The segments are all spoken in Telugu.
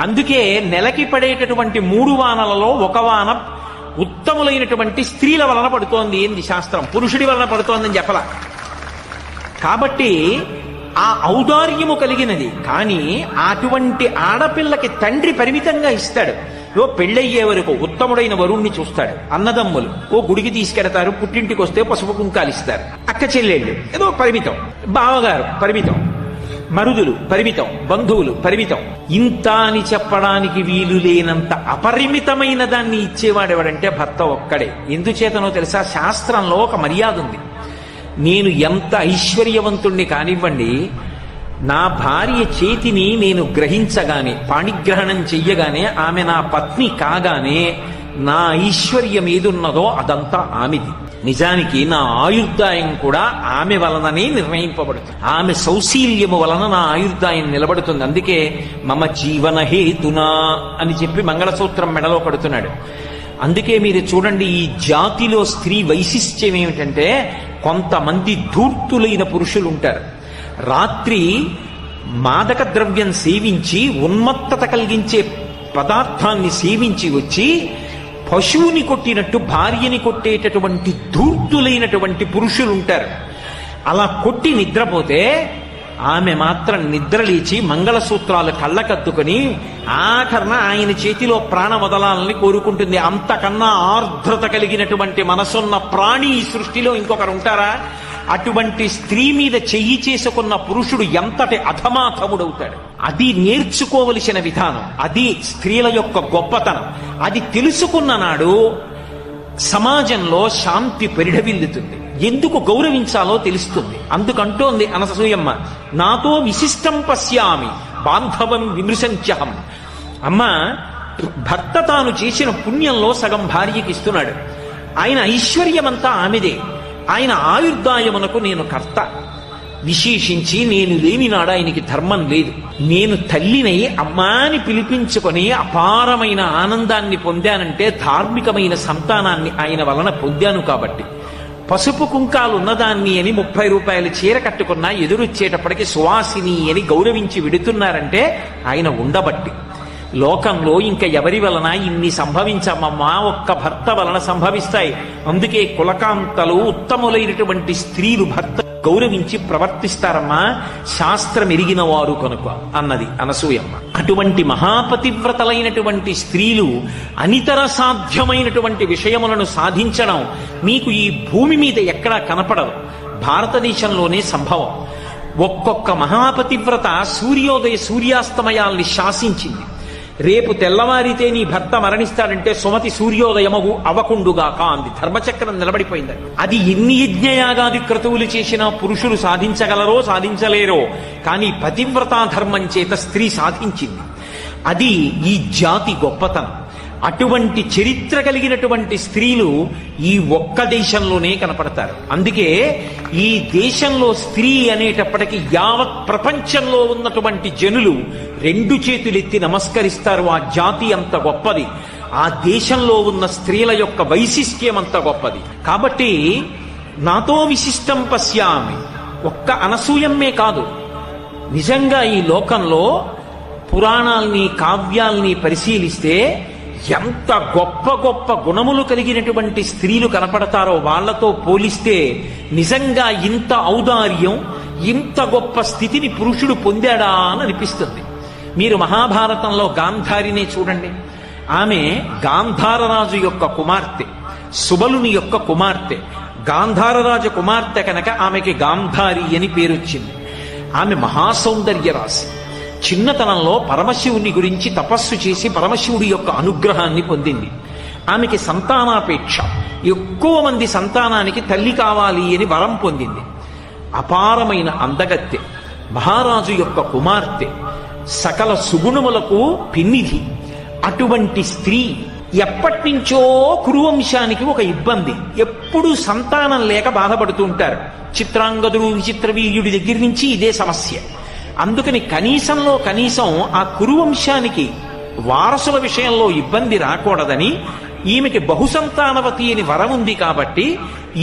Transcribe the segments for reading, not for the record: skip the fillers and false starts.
అందుకే నెలకి పడేటటువంటి 3 వానలలో ఒక వాన ఉత్తములైనటువంటి స్త్రీల వలన పడుతోంది ఏంది శాస్త్రం, పురుషుడి వలన పడుతోందని చెప్పలా. కాబట్టి ఆ ఔదార్యము కలిగినది. కానీ అటువంటి ఆడపిల్లకి తండ్రి పరిమితంగా ఇస్తాడు. పెళ్ళయ్యే వరకు ఉత్తముడైన వరుణ్ణి చూస్తాడు. అన్నదమ్ములు గుడికి తీసుకెడతారు, పుట్టింటికి వస్తే పసుపు కుంకాలు ఇస్తారు. అక్క చెల్లెళ్ళు ఏదో పరిమితం, బావగారు పరిమితం, మరుదులు పరిమితం, బంధువులు పరిమితం. ఇంత అని చెప్పడానికి వీలు లేనంత అపరిమితమైన దాన్ని ఇచ్చేవాడెవడంటే భర్త ఒక్కడే. ఎందుచేతనో తెలుసా? శాస్త్రంలో ఒక మర్యాద ఉంది. నేను ఎంత ఐశ్వర్యవంతుణ్ణి కానివ్వండి, నా భార్య చేతిని నేను గ్రహించగానే, పాణిగ్రహణం చెయ్యగానే, ఆమె నా పత్ని కాగానే నా ఐశ్వర్యం ఏదున్నదో అదంతా ఆమెది. నిజానికి నా ఆయుర్దాయం కూడా ఆమె వలననే నిర్ణయింపబడుతుంది. ఆమె సౌశీల్యము వలన నా ఆయుర్దాయం నిలబడుతుంది. అందుకే మమ జీవన హేతునా అని చెప్పి మంగళసూత్రం మెడలో కడుతున్నాడు. అందుకే మీరు చూడండి, ఈ జాతిలో స్త్రీ వైశిష్ట్యం ఏమిటంటే, కొంతమంది ధూర్తులైన పురుషులు ఉంటారు. రాత్రి మాదక ద్రవ్యం సేవించి ఉన్మత్తత కలిగించే పదార్థాన్ని సేవించి వచ్చి పశువుని కొట్టినట్టు భార్యని కొట్టేటటువంటి ధూర్తులైనటువంటి పురుషులు ఉంటారు. అలా కొట్టి నిద్రపోతే ఆమె మాత్రం నిద్రలేచి మంగళసూత్రాలు కళ్ళకద్దుకొని ఆఖరణ ఆయన చేతిలో ప్రాణ వదలాలని కోరుకుంటుంది. అంతకన్నా ఆర్ద్రత కలిగినటువంటి మనసున్న ప్రాణి ఈ సృష్టిలో ఇంకొకరు ఉంటారా? అటువంటి స్త్రీ మీద చెయ్యి చేసుకున్న పురుషుడు ఎంతటి అధమాధముడవుతాడు. అది నేర్చుకోవలసిన విధానం, అది స్త్రీల యొక్క గొప్పతనం. అది తెలుసుకున్న నాడు సమాజంలో శాంతి పరిఢవిల్లుతుంది. ఎందుకు గౌరవించాలో తెలుస్తుంది. అందుకంటోంది అనసూయమ్మ, నాతో విశిష్టం పశ్యామి బాంధవం విమృశంత్యహం. అమ్మ, భర్త తాను చేసిన పుణ్యంలో సగం భార్యకి ఇస్తున్నాడు. ఆయన ఐశ్వర్యమంతా ఆమెదే. ఆయన ఆయుర్దాయమునకు నేను కర్త. విశేషించి నేను లేని నాడు ఆయనకి ధర్మం లేదు. నేను తల్లినై అమ్మాని పిలిపించుకొని అపారమైన ఆనందాన్ని పొందానంటే ధార్మికమైన సంతానాన్ని ఆయన వలన పొందాను. కాబట్టి పసుపు కుంకాలు ఉన్నదాన్ని అని 30 రూపాయల చీర కట్టుకున్నా ఎదురొచ్చేటప్పటికి సువాసిని అని గౌరవించి విడుతున్నారంటే ఆయన ఉండబట్టి. లోకంలో ఇంకా ఎవరి వలన ఇన్ని సంభవించమమ్మా, ఒక్క భర్త వలన సంభవిస్తాయి. అందుకే కులకాంతలు ఉత్తములైనటువంటి స్త్రీలు భర్త గౌరవించి ప్రవర్తిస్తారమ్మా, శాస్త్రం ఎరిగిన వారు కనుక అన్నది అనసూయమ్మ. అటువంటి మహాపతివ్రతలైనటువంటి స్త్రీలు అనితర సాధ్యమైనటువంటి విషయములను సాధించడం మీకు ఈ భూమి మీద ఎక్కడా కనపడదు. భారతదేశంలోనే సంభవం. ఒక్కొక్క మహాపతివ్రత సూర్యోదయ సూర్యాస్తమయాల్ని శాసించింది. రేపు తెల్లవారితే నీ భర్త మరణిస్తాడంటే సుమతి సూర్యోదయమగు అవకుండుగాక అంది. ధర్మచక్రం నిలబడిపోయింది. అది ఎన్ని యజ్ఞయాగాది క్రతువులు చేసినా పురుషులు సాధించగలరో సాధించలేరో, కానీ పతివ్రతా ధర్మం చేత స్త్రీ సాధించింది. అది ఈ జాతి గొప్పతనం. అటువంటి చరిత్ర కలిగినటువంటి స్త్రీలు ఈ ఒక్క దేశంలోనే కనపడతారు. అందుకే ఈ దేశంలో స్త్రీ అనేటప్పటికీ యావత్ ప్రపంచంలో ఉన్నటువంటి జనులు 2 చేతులెత్తి నమస్కరిస్తారు. ఆ జాతి అంత గొప్పది. ఆ దేశంలో ఉన్న స్త్రీల యొక్క వైశిష్ట్యం అంత గొప్పది. కాబట్టి నాతో విశిష్టం పశ్యామి ఒక్క అనసూయమ్మే కాదు, నిజంగా ఈ లోకంలో పురాణాల్ని కావ్యాల్ని పరిశీలిస్తే ఎంత గొప్ప గొప్ప గుణములు కలిగినటువంటి స్త్రీలు కనపడతారో వాళ్లతో పోలిస్తే నిజంగా ఇంత ఔదార్యం, ఇంత గొప్ప స్థితిని పురుషుడు పొందాడా అని అనిపిస్తుంది. మీరు మహాభారతంలో గాంధారినే చూడండి. ఆమె గాంధారరాజు యొక్క కుమార్తె, సుబలుని యొక్క కుమార్తె. గాంధారరాజు కుమార్తె కనుక ఆమెకి గాంధారి అని పేరొచ్చింది. ఆమె మహాసౌందర్య రాశి. చిన్నతనంలో పరమశివుని గురించి తపస్సు చేసి పరమశివుడి యొక్క అనుగ్రహాన్ని పొందింది. ఆమెకి సంతానాపేక్ష, ఎక్కువ మంది సంతానానికి తల్లి కావాలి అని వరం పొందింది. అపారమైన అందగత్తె, మహారాజు యొక్క కుమార్తె, సకల సుగుణములకు పిన్నిధి. అటువంటి స్త్రీ ఎప్పటి నుంచో కురువంశానికి ఒక ఇబ్బంది. ఎప్పుడూ సంతానం లేక బాధపడుతూ ఉంటారు. చిత్రాంగదుడు, విచిత్రవీర్యుడి దగ్గర నుంచి ఇదే సమస్య. అందుకని కనీసంలో కనీసం ఆ కురువంశానికి వారసుల విషయంలో ఇబ్బంది రాకూడదని ఈమెకి బహుసంతానవతి అని వరం ఉంది. కాబట్టి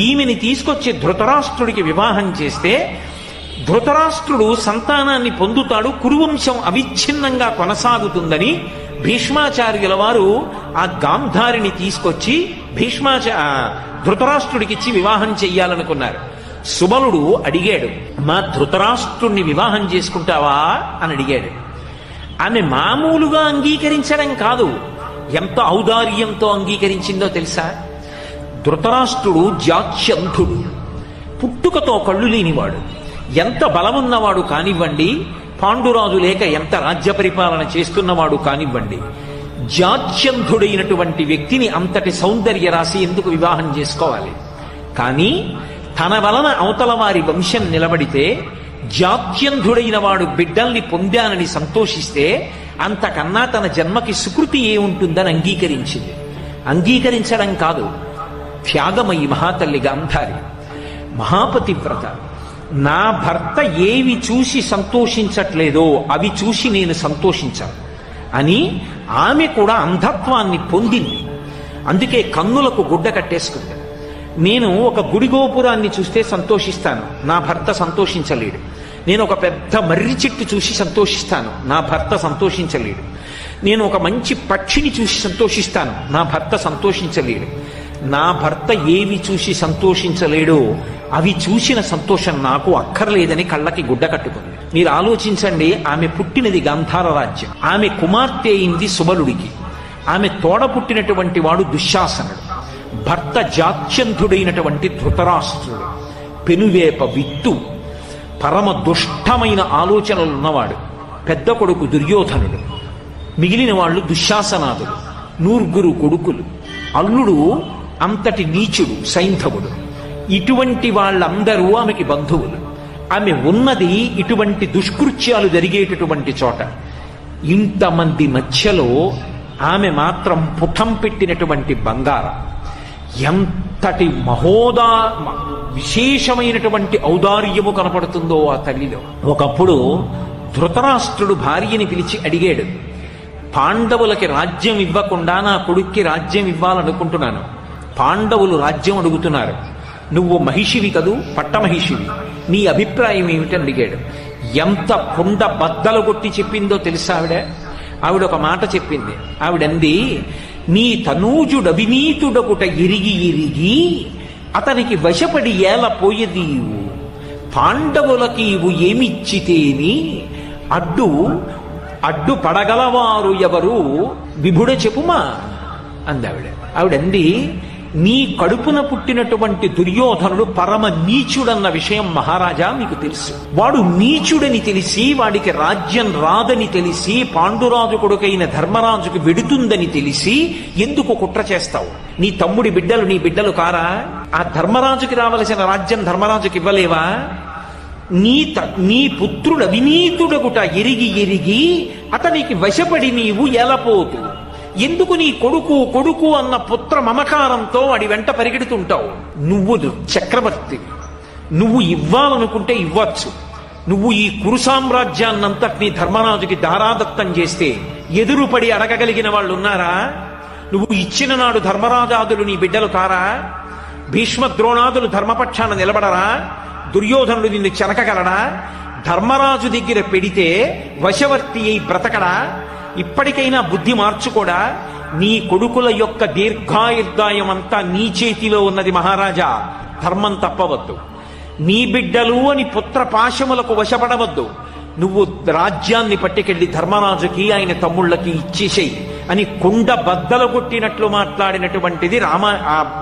ఈమెని తీసుకొచ్చి ధృతరాష్ట్రుడికి వివాహం చేస్తే ధృతరాష్ట్రుడు సంతానాన్ని పొందుతాడు, కురువంశం అవిచ్ఛిన్నంగా కొనసాగుతుందని భీష్మాచార్యుల వారు ఆ గాంధారిని తీసుకొచ్చి ధృతరాష్ట్రుడికిచ్చి వివాహం చెయ్యాలనుకున్నారు. సుబలుడు అడిగాడు, మా ధృతరాష్ట్రుణ్ణి వివాహం చేసుకుంటావా అని అడిగాడు. ఆమె మామూలుగా అంగీకరించడం కాదు, ఎంత ఔదార్యంతో అంగీకరించిందో తెలుసా? ధృతరాష్ట్రుడు జాత్యంధుడు, పుట్టుకతో కళ్ళు లేనివాడు, ఎంత బలమున్నవాడు కానివ్వండి, పాండురాజు లేక ఎంత రాజ్య పరిపాలన చేస్తున్నవాడు కానివ్వండి, జాత్యంధుడైనటువంటి వ్యక్తిని అంతటి సౌందర్య రాశి ఎందుకు వివాహం చేసుకోవాలి? కానీ తన వలన అవతల వారి వంశం నిలబడితే, జాత్యంధుడైన వాడు బిడ్డల్ని పొందానని సంతోషిస్తే అంతకన్నా తన జన్మకి సుకృతి ఏముంటుందని అంగీకరించింది. అంగీకరించడం కాదు, త్యాగమయి మహాతల్లి గాంధారి, మహాపతివ్రత. నా భర్త ఏవి చూసి సంతోషించట్లేదో అవి చూసి నేను సంతోషించాను అని ఆమె కూడా అంధత్వాన్ని పొందింది. అందుకే కన్నులకు గుడ్డ కట్టేసుకుంది. నేను ఒక గుడి గోపురాన్ని చూస్తే సంతోషిస్తాను, నా భర్త సంతోషించలేడు. నేను ఒక పెద్ద మర్రి చెట్టు చూసి సంతోషిస్తాను, నా భర్త సంతోషించలేడు. నేను ఒక మంచి పక్షిని చూసి సంతోషిస్తాను, నా భర్త సంతోషించలేడు. నా భర్త ఏవి చూసి సంతోషించలేడో అవి చూసిన సంతోషం నాకు అక్కర్లేదని కళ్ళకి గుడ్డ కట్టుకుంది. మీరు ఆలోచించండి, ఆమె పుట్టినది గాంధార రాజ్యం, ఆమె కుమార్తె అయింది సుబలుడికి, ఆమె తోడ పుట్టినటువంటి వాడు దుశ్శాసనుడు, భర్త జాత్యంధుడైనటువంటి ధృతరాష్ట్రుడు, పెనువేప విత్తు, పరమ దుష్టమైన ఆలోచనలున్నవాడు, పెద్ద కొడుకు దుర్యోధనుడు, మిగిలిన వాళ్ళు దుశ్శాసనాదులు, నూర్గురు కొడుకులు, అల్లుడు అంతటి నీచుడు సైంధవుడు. ఇటువంటి వాళ్ళందరూ ఆమెకి బంధువులు. ఆమె ఉన్నది ఇటువంటి దుష్కృత్యాలు జరిగేటటువంటి చోట. ఇంతమంది మధ్యలో ఆమె మాత్రం పుటం పెట్టినటువంటి బంగారం. ఎంతటి విశేషమైనటువంటి ఔదార్యము కనపడుతుందో ఆ తల్లిలో. ఒకప్పుడు ధృతరాష్ట్రుడు భార్యని పిలిచి అడిగాడు, పాండవులకి రాజ్యం ఇవ్వకుండా నా కొడుక్కి రాజ్యం ఇవ్వాలనుకుంటున్నాను, పాండవులు రాజ్యం అడుగుతున్నారు, నువ్వు మహిషివి కదూ, పట్టమహిషివి, నీ అభిప్రాయం ఏమిటని అడిగాడు. ఎంత కుండ బద్దలు కొట్టి చెప్పిందో తెలుసా ఆవిడ ఒక మాట చెప్పింది. ఆవిడంది, నీ తనూజుడవినీతుడకుట ఇరిగి ఇరిగి అతనికి వశపడి ఏల పోయదీవు, పాండవులకి ఇవు ఏమిచ్చితేని అడ్డు పడగలవారు ఎవరు విభుడ చెప్పుమా అందావిడ. ఆవిడంది, నీ కడుపున పుట్టినటువంటి దుర్యోధనుడు పరమ నీచుడన్న విషయం మహారాజా మీకు తెలుసు. వాడు నీచుడని తెలిసి, వాడికి రాజ్యం రాదని తెలిసి, పాండురాజు కొడుకైన ధర్మరాజుకు వెడుతుందని తెలిసి ఎందుకు కుట్ర చేస్తావు? నీ తమ్ముడి బిడ్డలు నీ బిడ్డలు కారా? ఆ ధర్మరాజుకి రావలసిన రాజ్యం ధర్మరాజుకి ఇవ్వలేవా? నీ పుత్రుడు అవినీతుడగుట ఎరిగి ఎరిగి అతనికి వశపడి నీవు ఎలపోతు. ఎందుకు నీ కొడుకు కొడుకు అన్న పుత్ర మమకారంతో వాడి వెంట పరిగెడుతుంటావు? నువ్వు చక్రవర్తి, నువ్వు ఇవ్వాలనుకుంటే ఇవ్వచ్చు. నువ్వు ఈ కురు సామ్రాజ్యాన్నంతటినీ ధర్మరాజుకి దారాదత్తం చేస్తే ఎదురుపడి అడగగలిగిన వాళ్ళు ఉన్నారా? నువ్వు ఇచ్చిన నాడు ధర్మరాజాదులు నీ బిడ్డలు కారా? భీష్మ ద్రోణాదులు ధర్మపక్షాన నిలబడరా? దుర్యోధనుడు నిన్ను చెనకగలడా? ధర్మరాజు దగ్గర పెడితే వశవర్తి అయి బ్రతకడా? ఇప్పటికైనా బుద్ధి మార్చుకోడా? నీ కొడుకుల యొక్క దీర్ఘాయుర్దాయం అంతా నీ చేతిలో ఉన్నది మహారాజా, ధర్మం తప్పవద్దు. నీ బిడ్డలు అని పుత్ర పాశములకు వశపడవద్దు. నువ్వు రాజ్యాన్ని పట్టుకెళ్ళి ధర్మరాజుకి ఆయన తమ్ముళ్ళకి ఇచ్చేసేయి అని కుండ బద్దలు కొట్టినట్లు మాట్లాడినటువంటిది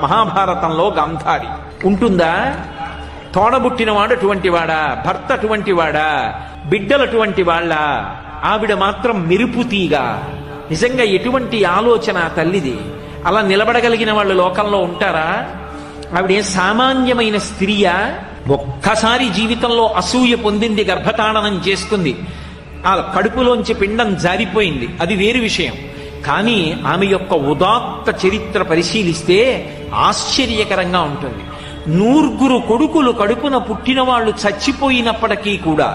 మహాభారతంలో గాంధారి. ఉంటుందా? తోడబుట్టినవాడు అటువంటి వాడా? భర్త అటువంటి వాడా? బిడ్డలు అటువంటి వాళ్ళ? ఆవిడ మాత్రం మెరుపుతీగా. నిజంగా ఎటువంటి ఆలోచన తల్లిది! అలా నిలబడగలిగిన వాళ్ళు లోకంలో ఉంటారా? ఆవిడే సామాన్యమైన స్త్రీయా? ఒక్కసారి జీవితంలో అసూయ పొందింది, గర్భతాడనం చేసుకుంది, ఆ కడుపులోంచి పిండం జారిపోయింది, అది వేరు విషయం. కానీ ఆమె యొక్క ఉదాత్త చరిత్ర పరిశీలిస్తే ఆశ్చర్యకరంగా ఉంటుంది. నూర్గురు కొడుకులు కడుపున పుట్టిన వాళ్ళు చచ్చిపోయినప్పటికీ కూడా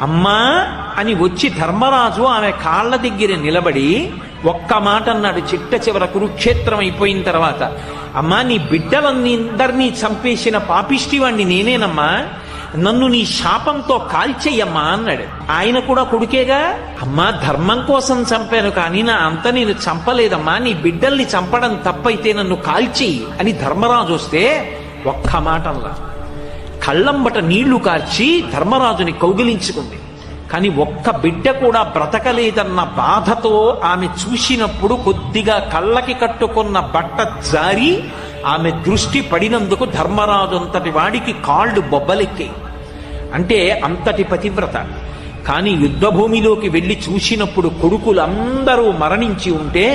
అమ్మా అని వచ్చి ధర్మరాజు ఆమె కాళ్ల దగ్గర నిలబడి ఒక్క మాట అన్నాడు. చిట్ట చివర కురుక్షేత్రం అయిపోయిన తర్వాత, అమ్మా నీ బిడ్డలందరినీ చంపేసిన పాపిష్టి వాణ్ణి నేనేనమ్మా, నన్ను నీ శాపంతో కాల్చేయమ్మా అన్నాడు. ఆయన కూడా కొడుకేగా. అమ్మా, ధర్మం కోసం చంపాను కానీ నా అంత నేను చంపలేదమ్మా, నీ బిడ్డల్ని చంపడం తప్పైతే నన్ను కాల్చేయి అని ధర్మరాజు వస్తే ఒక్క మాటల్లా కళ్ళంబట నీళ్లు కార్చి ధర్మరాజుని కౌగిలించుకుంది. కానీ ఒక్క బిడ్డ కూడా బ్రతకలేదన్న బాధతో ఆమె చూసినప్పుడు కొద్దిగా కళ్ళకి కట్టుకున్న బట్ట జారి ఆమె దృష్టి పడినందుకు ధర్మరాజు అంతటి వాడికి కాళ్ళు బొబ్బలెక్కాయి. అంటే అంతటి పతివ్రత. కానీ యుద్ధభూమిలోకి వెళ్లి చూసినప్పుడు కొడుకులందరూ మరణించి ఉంటే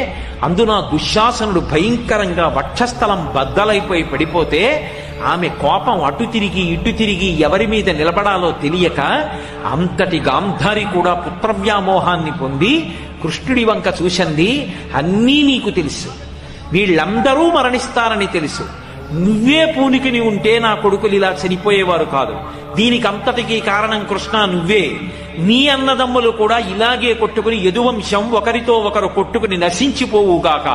అందున దుశ్శాసనుడు భయంకరంగా వక్షస్థలం బద్దలైపోయి పడిపోతే ఆమె కోపం అటు తిరిగి ఇటు తిరిగి ఎవరి మీద నిలబడాలో తెలియక అంతటి గాంధారి కూడా పుత్రవ్యామోహాన్ని పొంది కృష్ణుడి వంక చూసింది. అన్నీ నీకు తెలుసు, వీళ్ళందరూ మరణిస్తారని తెలుసు, నువ్వే పూనికిని ఉంటే నా కొడుకులు ఇలా చనిపోయేవారు కాదు, దీనికి అంతటికీ కారణం కృష్ణ నువ్వే, నీ అన్నదమ్ములు కూడా ఇలాగే కొట్టుకుని యదువంశం ఒకరితో ఒకరు కొట్టుకుని నశించిపోవుగాక,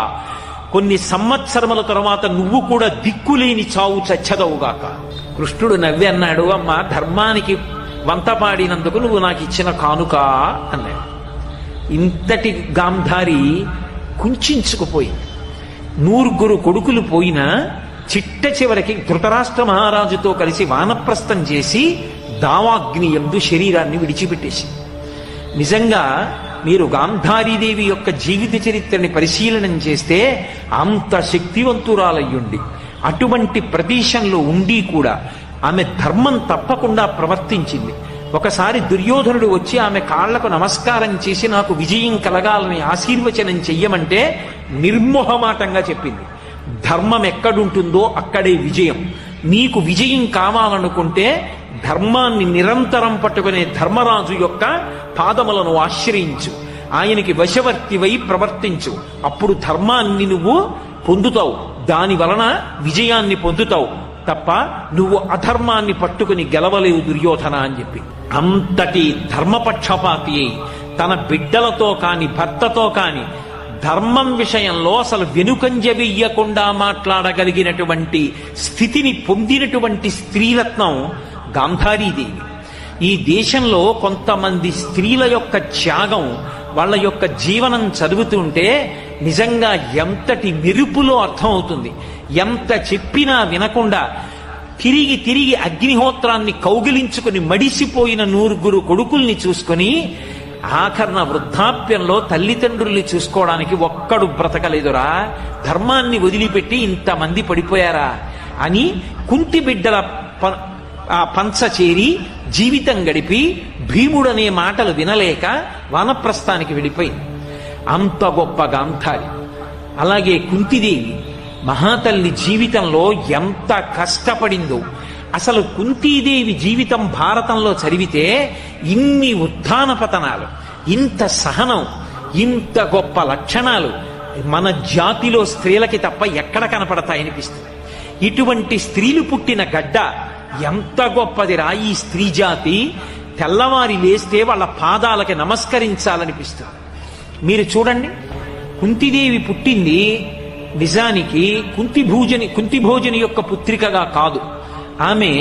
కొన్ని సంవత్సరముల తరువాత నువ్వు కూడా దిక్కులేని చావు చచ్చదవుగాక. కృష్ణుడు నవ్వి అన్నాడు, అమ్మ, ధర్మానికి వంతపాడినందుకు నువ్వు నాకు ఇచ్చిన కానుక అన్నాడు. ఇంతటి గాంధారి కుంచుకుపోయింది. 9 కొడుకులు పోయినా చిట్ట చివరికి ధృతరాష్ట్ర మహారాజుతో కలిసి వానప్రస్థం చేసి దావాగ్ని యందు శరీరాన్ని విడిచిపెట్టేసి. నిజంగా మీరు గాంధారీదేవి యొక్క జీవిత చరిత్రని పరిశీలనం చేస్తే అంత శక్తివంతురాలయ్యుండి అటువంటి ప్రదేశంలో ఉండి కూడా ఆమె ధర్మం తప్పకుండా ప్రవర్తించింది. ఒకసారి దుర్యోధనుడు వచ్చి ఆమె కాళ్లకు నమస్కారం చేసి నాకు విజయం కలగాలని ఆశీర్వచనం చెయ్యమంటే నిర్మోహమాటంగా చెప్పింది, ధర్మం ఎక్కడుంటుందో అక్కడే విజయం, నీకు విజయం కావాలనుకుంటే ధర్మాన్ని నిరంతరం పట్టుకునే ధర్మరాజు యొక్క పాదములను ఆశ్రయించు, ఆయనకి వశవర్తివై ప్రవర్తించు, అప్పుడు ధర్మాన్ని నువ్వు పొందుతావు, దాని వలన విజయాన్ని పొందుతావు తప్ప నువ్వు అధర్మాన్ని పట్టుకుని గెలవలేవు దుర్యోధన అని చెప్పి. అంతటి ధర్మపక్షపాతి అయి తన బిడ్డలతో కాని భర్తతో కాని ధర్మం విషయంలో అసలు వెనుకంజ వెయ్యకుండా మాట్లాడగలిగినటువంటి స్థితిని పొందినటువంటి స్త్రీరత్నం గాంధారీదేవి. ఈ దేశంలో కొంతమంది స్త్రీల యొక్క త్యాగం, వాళ్ళ యొక్క జీవనం చదువుతుంటే నిజంగా ఎంతటి మెరుపులో అర్థమవుతుంది. ఎంత చెప్పినా వినకుండా తిరిగి తిరిగి అగ్నిహోత్రాన్ని కౌగిలించుకుని మడిసిపోయిన 9 కొడుకుల్ని చూసుకుని ఆఖరణ వృద్ధాప్యంలో తల్లిదండ్రుల్ని చూసుకోవడానికి ఒక్కడు బ్రతకలేదురా, ధర్మాన్ని వదిలిపెట్టి ఇంతమంది పడిపోయారా అని కుంతి బిడ్డల పంచ చేరి జీవితం గడిపి భీముడనే మాటలు వినలేక వానప్రస్థానికి వెళ్ళిపోయింది. అంత గొప్ప గాంధారి. అలాగే కుంతిదేవి మహాతల్లి జీవితంలో ఎంత కష్టపడిందో. అసలు కుంతీదేవి జీవితం భారతంలో చదివితే ఇన్ని ఉత్థాన పతనాలు, ఇంత సహనం, ఇంత గొప్ప లక్షణాలు మన జాతిలో స్త్రీలకి తప్ప ఎక్కడ కనపడతాయనిపిస్తుంది. ఇటువంటి స్త్రీలు పుట్టిన గడ్డ ఎంత గొప్పదిరా ఈ స్త్రీ జాతి. తెల్లవారి లేస్తే వాళ్ళ పాదాలకి నమస్కరించాలనిపిస్తుంది. మీరు చూడండి, కుంతిదేవి పుట్టింది నిజానికి కుంతిభోజని యొక్క పుత్రికగా కాదు, ఆమె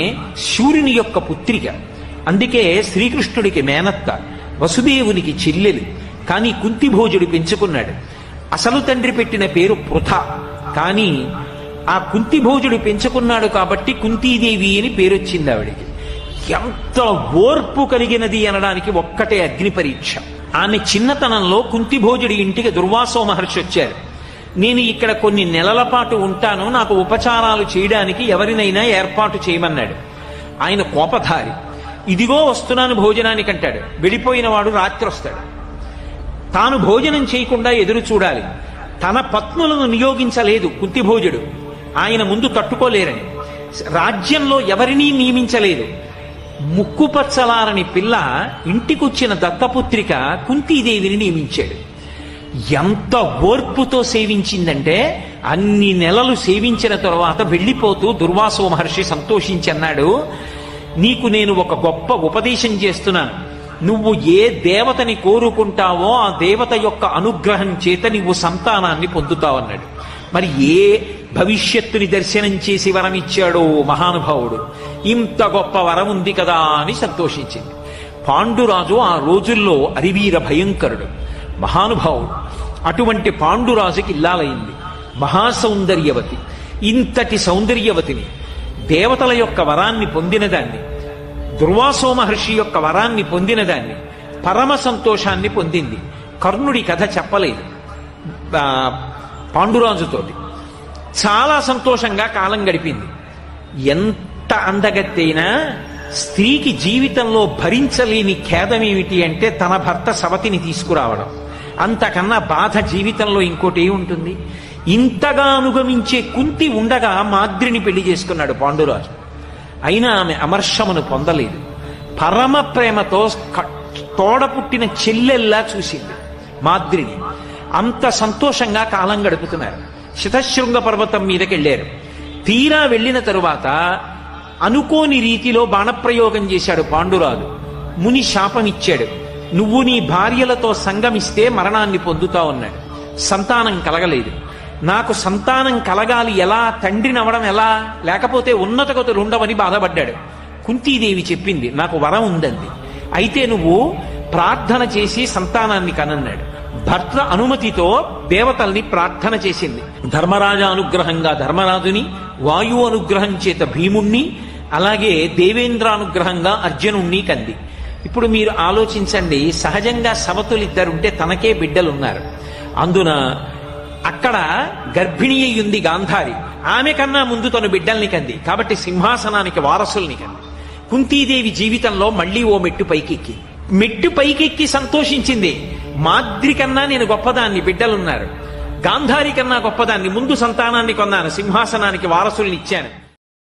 శూరుని యొక్క పుత్రిక. అందుకే శ్రీకృష్ణుడికి మేనత్త, వసుదేవునికి చెల్లెలు. కానీ కుంతిభోజుడు పెంచుకున్నాడు. అసలు తండ్రి పెట్టిన పేరు పృథ, కానీ ఆ కుంతిభోజుడు పెంచుకున్నాడు కాబట్టి కుంతీదేవి అని పేరొచ్చింది ఆవిడికి. ఎంత ఓర్పు కలిగినది అనడానికి ఒక్కటే అగ్ని పరీక్ష. ఆమె చిన్నతనంలో కుంతిభోజుడి ఇంటికి దుర్వాసో మహర్షి వచ్చారు. నేను ఇక్కడ కొన్ని నెలల పాటు ఉంటాను, నాకు ఉపచారాలు చేయడానికి ఎవరినైనా ఏర్పాటు చేయమన్నాడు. ఆయన కోపధారి. ఇదిగో వస్తున్నాను భోజనానికి అంటాడు. వెళ్ళిపోయిన వాడు రాత్రి వస్తాడు. తాను భోజనం చేయకుండా ఎదురు చూడాలి. తన పత్నులను నియోగించలేదు కుంతిభోజుడు, ఆయన ముందు తట్టుకోలేరని. రాజ్యంలో ఎవరినీ నియమించలేదు. ముక్కుపచ్చలారని పిల్ల ఇంటికొచ్చిన దత్తపుత్రిక కుంతీదేవిని నియమించాడు. ఎంత ఓర్పుతో సేవించిందంటే అన్ని నెలలు సేవించిన తరువాత వెళ్ళిపోతూ దుర్వాసో మహర్షి సంతోషించి అన్నాడు, నీకు నేను ఒక గొప్ప ఉపదేశం చేస్తున్నాను. నువ్వు ఏ దేవతని కోరుకుంటావో ఆ దేవత యొక్క అనుగ్రహం చేత నువ్వు సంతానాన్ని పొందుతావన్నాడు. మరి ఏ భవిష్యత్తుని దర్శనం చేసి వరమిచ్చాడో మహానుభావుడు. ఇంత గొప్ప వరం ఉంది కదా అని సంతోషించింది. పాండురాజు ఆ రోజుల్లో అరివీర భయంకరుడు, మహానుభావుడు. అటువంటి పాండురాజుకి ఇల్లాలైంది మహాసౌందర్యవతి. ఇంతటి సౌందర్యవతిని, దేవతల యొక్క వరాన్ని పొందినదాన్ని, దుర్వాసో మహర్షి యొక్క వరాన్ని పొందినదాన్ని, పరమ సంతోషాన్ని పొందింది. కర్ణుడి కథ చెప్పలేదు పాండురాజుతోటి. చాలా సంతోషంగా కాలం గడిపింది. ఎంత అందగత్తైనా స్త్రీకి జీవితంలో భరించలేని ఖేదమేమిటి అంటే తన భర్త సవతిని తీసుకురావడం. అంతకన్నా బాధ జీవితంలో ఇంకోటి ఉంటుంది? ఇంతగా అనుగమించే కుంతి ఉండగా మాద్రిని పెళ్లి చేసుకున్నాడు పాండురాజు. అయినా ఆమె అమర్షమును పొందలేదు. పరమ ప్రేమతో తోడ పుట్టిన చెల్లెల్లా చూసింది మాద్రిని. అంత సంతోషంగా కాలం గడుపుతున్నారు. శతశృంగ పర్వతం మీదకి వెళ్ళారు. తీరా వెళ్ళిన తరువాత అనుకోని రీతిలో బాణప్రయోగం చేశాడు పాండురాజు. ముని శాపం ఇచ్చాడు, నువ్వు నీ భార్యలతో సంగమిస్తే మరణాన్ని పొందుతావు అన్నాడు. సంతానం కలగలేదు. నాకు సంతానం కలగాలి ఎలా, తండ్రినవడం ఎలా, లేకపోతే ఉన్నత గతులు ఉండవని బాధపడ్డాడు. కుంతీదేవి చెప్పింది, నాకు వరం ఉందంది. అయితే నువ్వు ప్రార్థన చేసి సంతానాన్ని కనన్నాడు. భర్త అనుమతితో దేవతల్ని ప్రార్థన చేసింది. ధర్మరాజ అనుగ్రహంగా ధర్మరాజుని, వాయువు అనుగ్రహం చేత భీముణ్ణి, అలాగే దేవేంద్రానుగ్రహంగా అర్జునుణ్ణి కంది. ఇప్పుడు మీరు ఆలోచించండి, సహజంగా సవతులిద్దరుంటే తనకే బిడ్డలున్నారు. అందున అక్కడ గర్భిణి అయ్యింది గాంధారి. ఆమె కన్నా ముందు తను బిడ్డల్ని కంది. కాబట్టి సింహాసనానికి వారసుల్ని కంది. కుంతీదేవి జీవితంలో మళ్ళీ ఓ మెట్టు పైకెక్కి సంతోషించింది. మాద్రి కన్నా నేను గొప్పదాన్ని, బిడ్డలున్నారు. గాంధారి కన్నా గొప్పదాన్ని, ముందు సంతానాన్ని కొన్నాను, సింహాసనానికి వారసుల్ని ఇచ్చాను.